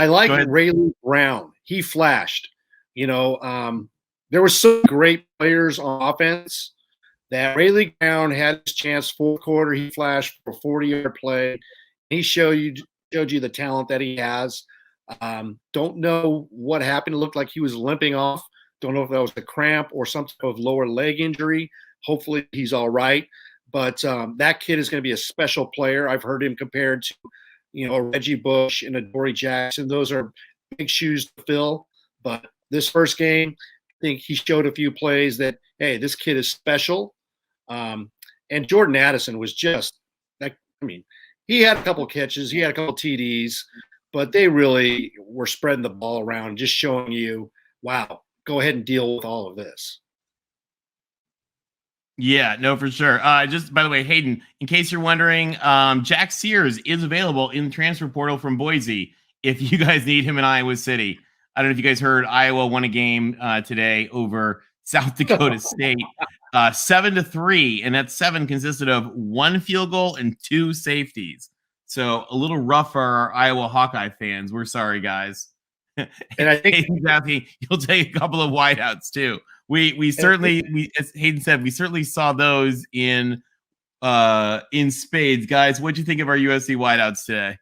I like Raleek Brown. He flashed. You know, there were some great players on offense. That Raleek Brown had his chance fourth quarter. He flashed for a 40-yard play. He showed you the talent that he has. Don't know what happened. It looked like he was limping off. Don't know if that was a cramp or some type of lower leg injury. Hopefully he's all right. But that kid is going to be a special player. I've heard him compared to, you know, a Reggie Bush and a Dory Jackson. Those are big shoes to fill. But this first game, I think he showed a few plays that, hey, this kid is special. And Jordan Addison was just like, I mean, he had a couple catches, he had a couple TDs, but they really were spreading the ball around, just showing you, wow, go ahead and deal with all of this. Yeah, no, for sure. Just by the way, Hayden, in case you're wondering, Jack Sears is available in the transfer portal from Boise if you guys need him in Iowa City. I don't know if you guys heard Iowa won a game today over South Dakota State, 7-3, and that 7 consisted of 1 field goal and 2 safeties. So a little rough for our Iowa Hawkeye fans. We're sorry, guys. And I think you'll take a couple of wideouts too. We certainly, as Hayden said, we certainly saw those in spades. Guys, what'd you think of our USC wideouts today?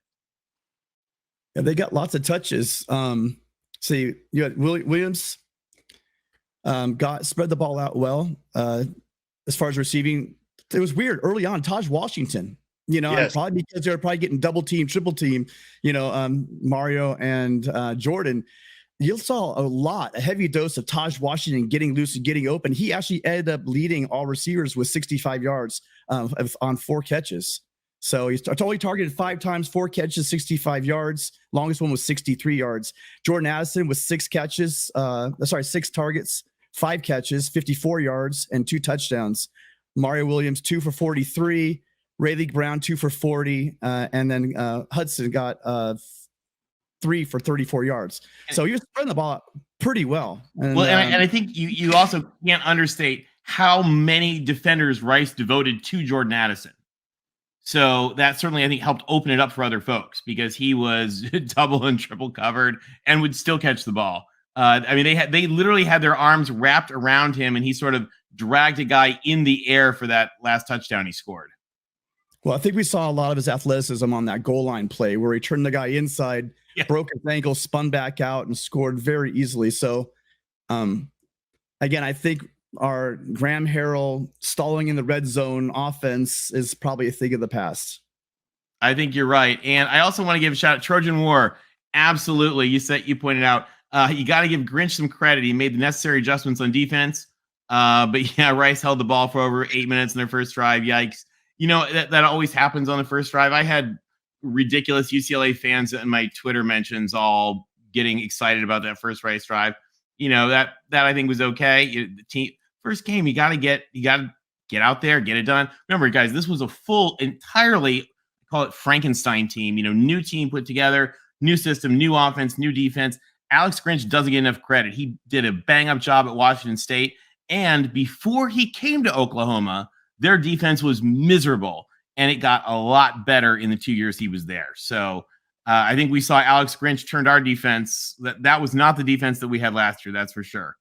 Yeah, they got lots of touches. See, you had Williams spread the ball out well. As far as receiving, it was weird early on. Taj Washington, you know, yes. Probably because they were probably getting double team, triple team, you know, Mario and Jordan. You saw a heavy dose of Taj Washington getting loose and getting open. He actually ended up leading all receivers with 65 yards on 4 catches. So he's totally targeted 5 times, 4 catches, 65 yards. Longest one was 63 yards. Jordan Addison with 6 targets, 5 catches, 54 yards, and 2 touchdowns. Mario Williams, 2 for 43. Raleek Brown, 2 for 40. And then Hudson got 3 for 34 yards. So he was spreading the ball out pretty well. And I think you also can't understate how many defenders Rice devoted to Jordan Addison. So that certainly, I think, helped open it up for other folks because he was double and triple covered and would still catch the ball. I mean, they literally had their arms wrapped around him, and he sort of dragged a guy in the air for that last touchdown he scored. Well, I think we saw a lot of his athleticism on that goal line play where he turned the guy inside, broke his ankle, spun back out, and scored very easily. So, again, I think our Graham Harrell stalling in the red zone offense is probably a thing of the past. I think you're right. And I also want to give a shout out Trojan War. Absolutely. You pointed out, you got to give Grinch some credit. He made the necessary adjustments on defense. But yeah, Rice held the ball for over 8 minutes in their first drive. Yikes. You know, that always happens on the first drive. I had ridiculous UCLA fans in my Twitter mentions all getting excited about that first Rice drive. You know, that I think was okay. The team first game, you got to get out there, get it done. Remember, guys, this was a full, entirely, I call it Frankenstein team. You know, new team put together, new system, new offense, new defense. Alex Grinch doesn't get enough credit. He did a bang-up job at Washington State, and before he came to Oklahoma, their defense was miserable, and it got a lot better in the 2 years he was there. So I think we saw Alex Grinch turned our defense. That was not the defense that we had last year, that's for sure.